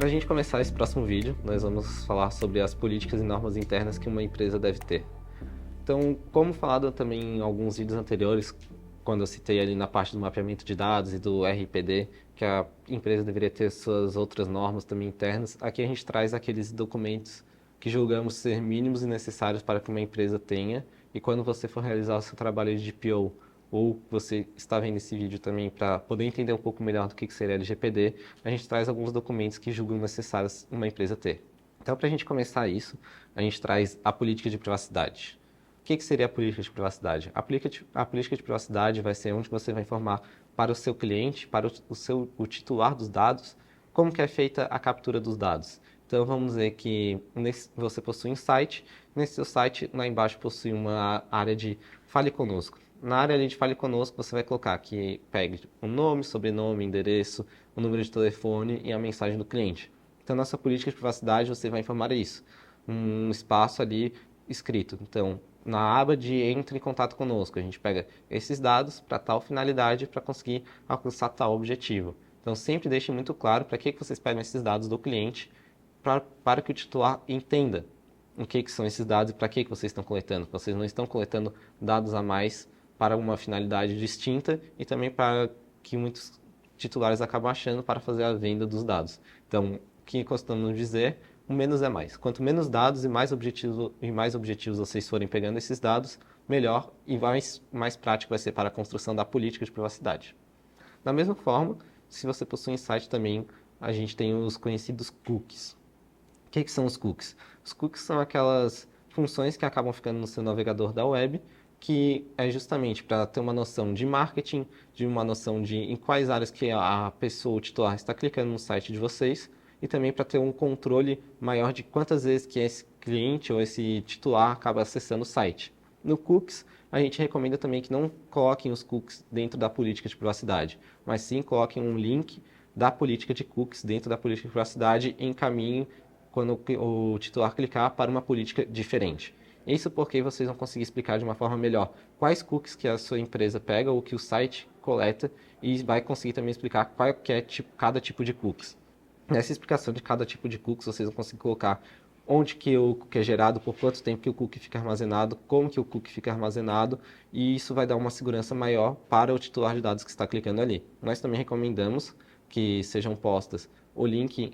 Para a gente começar esse próximo vídeo, nós vamos falar sobre as políticas e normas internas que uma empresa deve ter. Então, como falado também em alguns vídeos anteriores, quando eu citei ali na parte do mapeamento de dados e do RPD, que a empresa deveria ter suas outras normas também internas, aqui a gente traz aqueles documentos que julgamos ser mínimos e necessários para que uma empresa tenha, e quando você for realizar o seu trabalho de DPO, ou você está vendo esse vídeo também para poder entender um pouco melhor do que seria LGPD, a gente traz alguns documentos que julgam necessários uma empresa ter. Então, para a gente começar isso, a gente traz a política de privacidade. O que seria a política de privacidade? A política de privacidade vai ser onde você vai informar para o seu cliente, para o titular dos dados, como que é feita a captura dos dados. Então, vamos dizer que você possui um site, nesse seu site, lá embaixo possui uma área de Fale Conosco. Na área ali de Fale Conosco, você vai colocar que pegue o nome, sobrenome, endereço, o número de telefone e a mensagem do cliente. Então, na sua política de privacidade, você vai informar isso. Um espaço ali escrito. Então, na aba de Entre em Contato Conosco, a gente pega esses dados para tal finalidade, para conseguir alcançar tal objetivo. Então, sempre deixe muito claro para que vocês pegam esses dados do cliente, para que o titular entenda o que são esses dados e para que vocês estão coletando. Vocês não estão coletando dados a mais para uma finalidade distinta e também para que muitos titulares acabam achando para fazer a venda dos dados. Então, o que costumamos dizer, o menos é mais. Quanto menos dados e mais objetivos vocês forem pegando esses dados, melhor e mais prático vai ser para a construção da política de privacidade. Da mesma forma, se você possui um site também, a gente tem os conhecidos cookies. O que são os cookies? Os cookies são aquelas funções que acabam ficando no seu navegador da web, que é justamente para ter uma noção de marketing, de uma noção de em quais áreas que a pessoa, o titular, está clicando no site de vocês, e também para ter um controle maior de quantas vezes que esse cliente ou esse titular acaba acessando o site. No cookies, a gente recomenda também que não coloquem os cookies dentro da política de privacidade, mas sim coloquem um link da política de cookies dentro da política de privacidade e encaminhem quando o titular clicar para uma política diferente. Isso porque vocês vão conseguir explicar de uma forma melhor quais cookies que a sua empresa pega ou que o site coleta e vai conseguir também explicar qual que é cada tipo de cookies. Nessa explicação de cada tipo de cookies, vocês vão conseguir colocar onde que o cookie é gerado, por quanto tempo que o cookie fica armazenado, como que o cookie fica armazenado, e isso vai dar uma segurança maior para o titular de dados que está clicando ali. Nós também recomendamos que sejam postas o link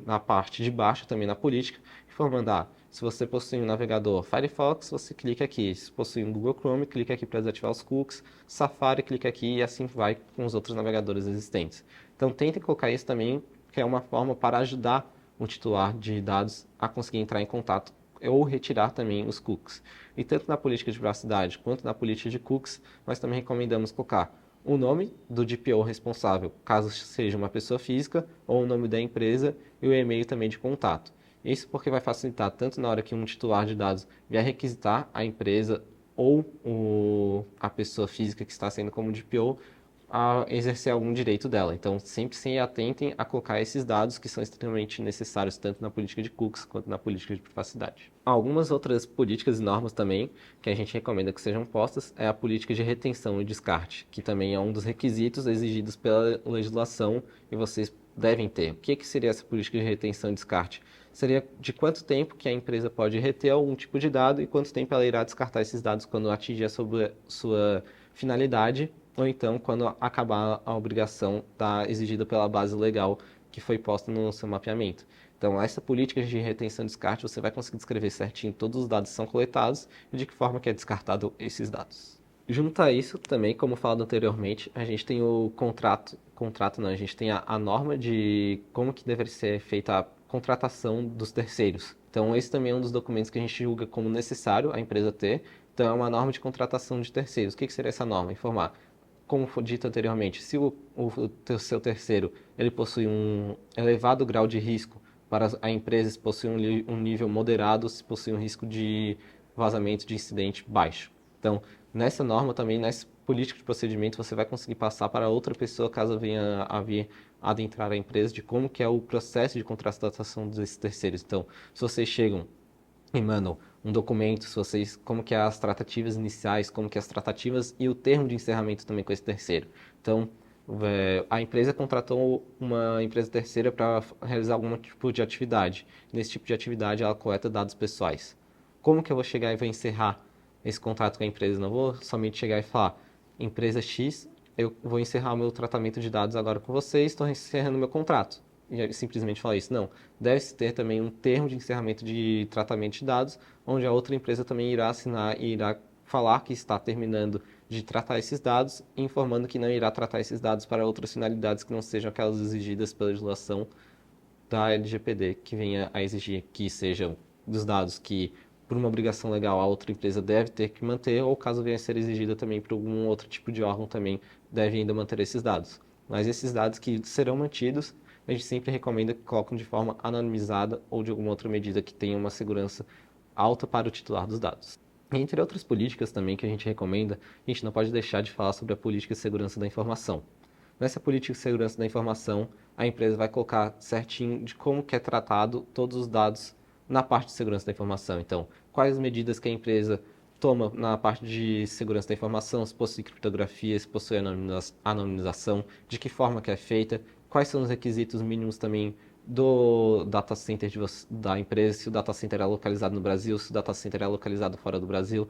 na parte de baixo, também na política, informando, se você possui um navegador Firefox, você clica aqui. Se possui um Google Chrome, clica aqui para desativar os cookies. Safari, clica aqui e assim vai com os outros navegadores existentes. Então, tentem colocar isso também, que é uma forma para ajudar o titular de dados a conseguir entrar em contato ou retirar também os cookies. E tanto na política de privacidade quanto na política de cookies, nós também recomendamos colocar o nome do DPO responsável, caso seja uma pessoa física, ou o nome da empresa e o e-mail também de contato. Isso porque vai facilitar tanto na hora que um titular de dados vier requisitar a empresa ou a pessoa física que está sendo como DPO, a exercer algum direito dela. Então, sempre se atentem a colocar esses dados que são extremamente necessários tanto na política de cookies quanto na política de privacidade. Algumas outras políticas e normas também que a gente recomenda que sejam postas é a política de retenção e descarte, que também é um dos requisitos exigidos pela legislação e vocês devem ter. O que seria essa política de retenção e descarte? Seria de quanto tempo que a empresa pode reter algum tipo de dado e quanto tempo ela irá descartar esses dados quando atingir a sua finalidade ou então quando acabar a obrigação exigida pela base legal que foi posta no seu mapeamento. Então, essa política de retenção e descarte, você vai conseguir descrever certinho todos os dados que são coletados e de que forma que é descartado esses dados. Junto a isso, também, como falado anteriormente, a gente tem o contrato não, a gente tem a norma de como que deve ser feita a contratação dos terceiros. Então, esse também é um dos documentos que a gente julga como necessário a empresa ter. Então, é uma norma de contratação de terceiros. O que seria essa norma? Informar, como foi dito anteriormente, se o seu terceiro ele possui um elevado grau de risco para a empresa, se possui um nível moderado, se possui um risco de vazamento de incidente baixo. Então, nessa norma também, nessa política de procedimento, você vai conseguir passar para outra pessoa caso venha a vir adentrar a empresa de como que é o processo de contratação desses terceiros. Então, se vocês chegam e mandam um documento, se vocês, como que é as tratativas iniciais, como que é as tratativas e o termo de encerramento também com esse terceiro. Então, A empresa contratou uma empresa terceira para realizar algum tipo de atividade. Nesse tipo de atividade, ela coleta dados pessoais. Como que eu vou chegar e vou encerrar esse contrato com a empresa? Não vou somente chegar e falar, empresa X, eu vou encerrar o meu tratamento de dados agora com vocês, estou encerrando meu contrato. E simplesmente falar isso. Não. Deve-se ter também um termo de encerramento de tratamento de dados, onde a outra empresa também irá assinar e irá falar que está terminando de tratar esses dados, informando que não irá tratar esses dados para outras finalidades que não sejam aquelas exigidas pela legislação da LGPD, que venha a exigir que sejam dos dados que, por uma obrigação legal, a outra empresa deve ter que manter, ou caso venha a ser exigida também por algum outro tipo de órgão, também deve ainda manter esses dados. Mas esses dados que serão mantidos, a gente sempre recomenda que coloquem de forma anonimizada ou de alguma outra medida que tenha uma segurança alta para o titular dos dados. E entre outras políticas também que a gente recomenda, a gente não pode deixar de falar sobre a política de segurança da informação. Nessa política de segurança da informação, a empresa vai colocar certinho de como que é tratado todos os dados na parte de segurança da informação. Então, quais medidas que a empresa toma na parte de segurança da informação, se possui criptografia, se possui anonimização, de que forma que é feita, quais são os requisitos mínimos também do data center da empresa, se o data center é localizado no Brasil, se o data center é localizado fora do Brasil,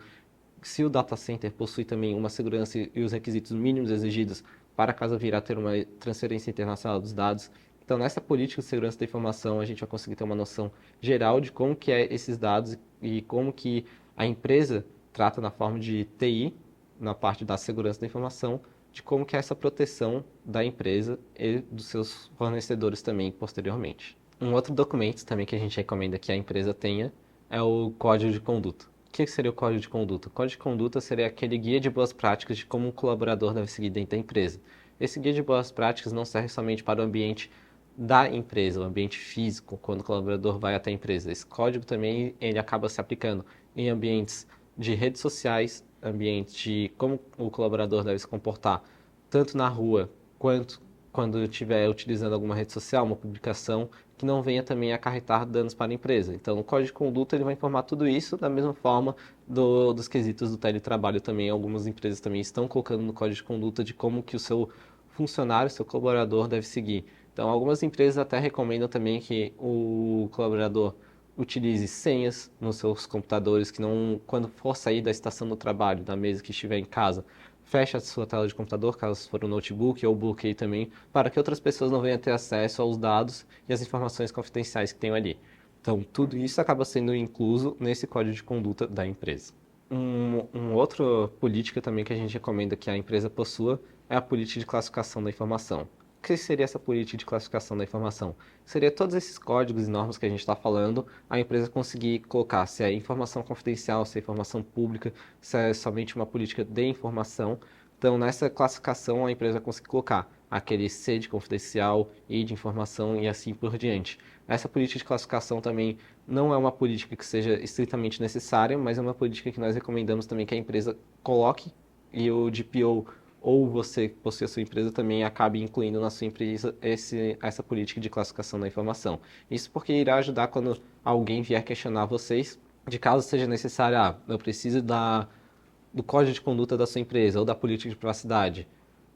se o data center possui também uma segurança e os requisitos mínimos exigidos para caso vir a ter uma transferência internacional dos dados. Então, nessa política de segurança da informação, a gente vai conseguir ter uma noção geral de como que é esses dados e como que a empresa trata na forma de TI, na parte da segurança da informação, de como que é essa proteção da empresa e dos seus fornecedores também posteriormente. Um outro documento também que a gente recomenda que a empresa tenha é o Código de Conduta. O que seria o Código de Conduta? O Código de Conduta seria aquele guia de boas práticas de como um colaborador deve seguir dentro da empresa. Esse guia de boas práticas não serve somente para o ambiente da empresa, o ambiente físico, quando o colaborador vai até a empresa. Esse código também ele acaba se aplicando em ambientes de redes sociais, ambientes de como o colaborador deve se comportar, tanto na rua quanto quando estiver utilizando alguma rede social, uma publicação, que não venha também acarretar danos para a empresa. Então, o Código de Conduta ele vai informar tudo isso da mesma forma dos quesitos do teletrabalho também. Algumas empresas também estão colocando no Código de Conduta de como que o seu funcionário, seu colaborador deve seguir. Então, algumas empresas até recomendam também que o colaborador utilize senhas nos seus computadores, que não, quando for sair da estação do trabalho, da mesa que estiver em casa, feche a sua tela de computador, caso for um notebook ou book aí também, para que outras pessoas não venham ter acesso aos dados e às informações confidenciais que tem ali. Então, tudo isso acaba sendo incluso nesse código de conduta da empresa. Uma outra política também que a gente recomenda que a empresa possua é a política de classificação da informação. O que seria essa política de classificação da informação? Seria todos esses códigos e normas que a gente está falando, a empresa conseguir colocar se é informação confidencial, se é informação pública, se é somente uma política de informação. Então, nessa classificação, a empresa consegue colocar aquele C de confidencial, I de informação e assim por diante. Essa política de classificação também não é uma política que seja estritamente necessária, mas é uma política que nós recomendamos também que a empresa coloque e o DPO ou você que possui a sua empresa também acabe incluindo na sua empresa essa política de classificação da informação. Isso porque irá ajudar quando alguém vier questionar vocês, de caso seja necessário, eu preciso do código de conduta da sua empresa ou da política de privacidade.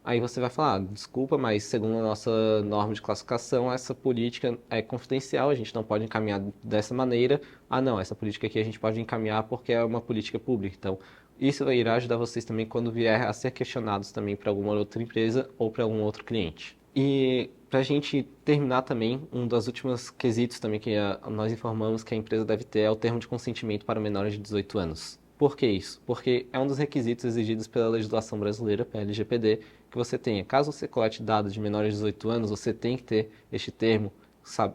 Aí você vai falar, desculpa, mas segundo a nossa norma de classificação, essa política é confidencial, a gente não pode encaminhar dessa maneira. Não, essa política aqui a gente pode encaminhar porque é uma política pública. Então, isso irá ajudar vocês também quando vier a ser questionados também para alguma outra empresa ou para algum outro cliente. E para a gente terminar também, um dos últimos quesitos também que nós informamos que a empresa deve ter é o termo de consentimento para menores de 18 anos. Por que isso? Porque é um dos requisitos exigidos pela legislação brasileira, pela LGPD, que você tenha. Caso você colete dados de menores de 18 anos, você tem que ter este termo, sabe,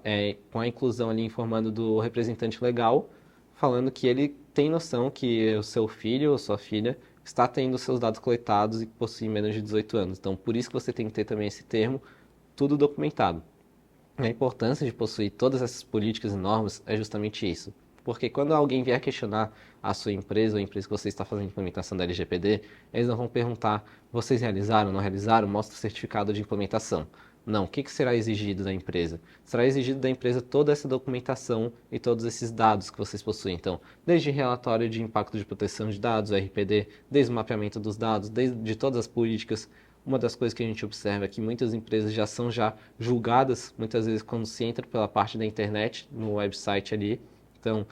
com a inclusão ali informando do representante legal, falando que ele tem noção que o seu filho ou sua filha está tendo seus dados coletados e possui menos de 18 anos. Então, por isso que você tem que ter também esse termo, tudo documentado. A importância de possuir todas essas políticas e normas é justamente isso. Porque quando alguém vier questionar a sua empresa ou a empresa que você está fazendo a implementação da LGPD, eles não vão perguntar, vocês realizaram, não realizaram, mostra o certificado de implementação. Não, o que será exigido da empresa? Será exigido da empresa toda essa documentação e todos esses dados que vocês possuem. Então, desde relatório de impacto de proteção de dados, RPD, desde o mapeamento dos dados, desde todas as políticas, Uma das coisas que a gente observa é que muitas empresas já são julgadas, muitas vezes quando se entra pela parte da internet, no website ali. Então,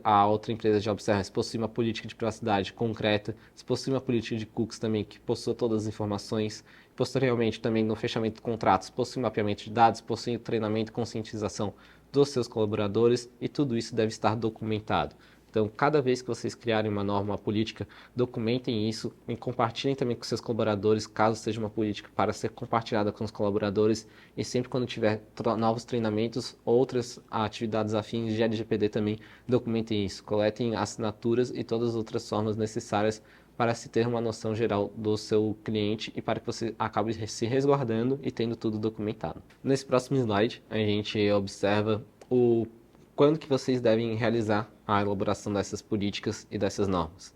a outra empresa já observa se possui uma política de privacidade concreta, se possui uma política de cookies também que possua todas as informações. Posteriormente, também no fechamento de contratos, possui mapeamento de dados, possui treinamento e conscientização dos seus colaboradores e tudo isso deve estar documentado. Então, cada vez que vocês criarem uma norma, uma política, documentem isso e compartilhem também com seus colaboradores, caso seja uma política para ser compartilhada com os colaboradores. E sempre quando tiver novos treinamentos, outras atividades afins de LGPD também, documentem isso. Coletem assinaturas e todas as outras formas necessárias para se ter uma noção geral do seu cliente e para que você acabe se resguardando e tendo tudo documentado. Nesse próximo slide, a gente observa quando que vocês devem realizar a elaboração dessas políticas e dessas normas.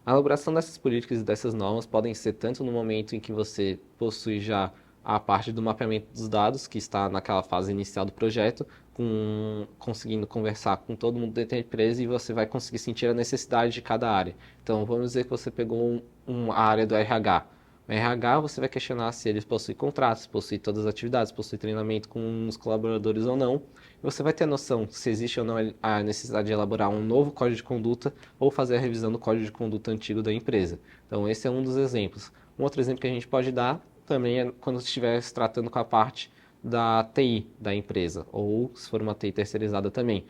A elaboração dessas políticas e dessas normas podem ser tanto no momento em que você possui já a parte do mapeamento dos dados, que está naquela fase inicial do projeto, conseguindo conversar com todo mundo dentro da empresa e você vai conseguir sentir a necessidade de cada área. Então, vamos dizer que você pegou a área do RH. O RH, você vai questionar se eles possuem contratos, possuem todas as atividades, possuem treinamento com os colaboradores ou não. E você vai ter noção se existe ou não a necessidade de elaborar um novo código de conduta ou fazer a revisão do código de conduta antigo da empresa. Então, esse é um dos exemplos. Um outro exemplo que a gente pode dar também é quando estiver se tratando com a parte da TI da empresa, ou se for uma TI terceirizada também.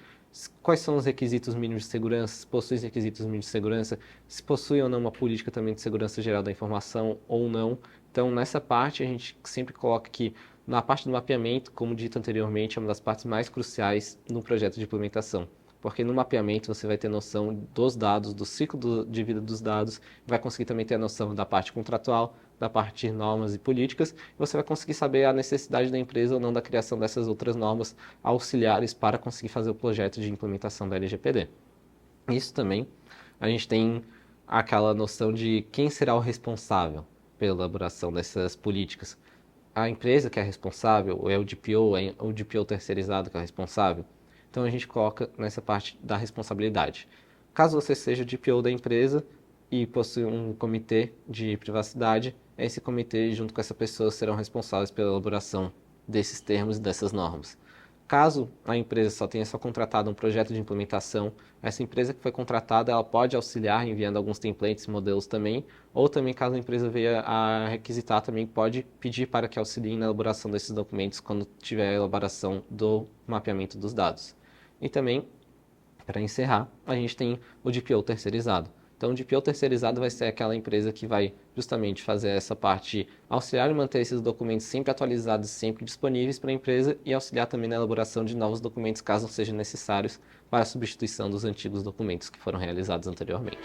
Quais são os requisitos mínimos de segurança, se possui requisitos mínimos de segurança, se possui ou não uma política também de segurança geral da informação ou não. Então, nessa parte, a gente sempre coloca que na parte do mapeamento, como dito anteriormente, é uma das partes mais cruciais no projeto de implementação. Porque no mapeamento você vai ter noção dos dados, do ciclo de vida dos dados, vai conseguir também ter a noção da parte contratual, da parte de normas e políticas, e você vai conseguir saber a necessidade da empresa ou não da criação dessas outras normas auxiliares para conseguir fazer o projeto de implementação da LGPD. Isso também, a gente tem aquela noção de quem será o responsável pela elaboração dessas políticas. A empresa que é responsável, ou é o DPO, é o DPO terceirizado que é responsável? Então a gente coloca nessa parte da responsabilidade. Caso você seja o DPO da empresa e possui um comitê de privacidade, esse comitê junto com essa pessoa serão responsáveis pela elaboração desses termos e dessas normas. Caso a empresa só tenha contratado um projeto de implementação, essa empresa que foi contratada ela pode auxiliar enviando alguns templates e modelos também, ou também caso a empresa venha a requisitar também pode pedir para que auxilie na elaboração desses documentos quando tiver a elaboração do mapeamento dos dados. E também, para encerrar, a gente tem o DPO terceirizado. Então, o DPO terceirizado vai ser aquela empresa que vai justamente fazer essa parte, auxiliar e manter esses documentos sempre atualizados, sempre disponíveis para a empresa e auxiliar também na elaboração de novos documentos, caso sejam necessários, para a substituição dos antigos documentos que foram realizados anteriormente.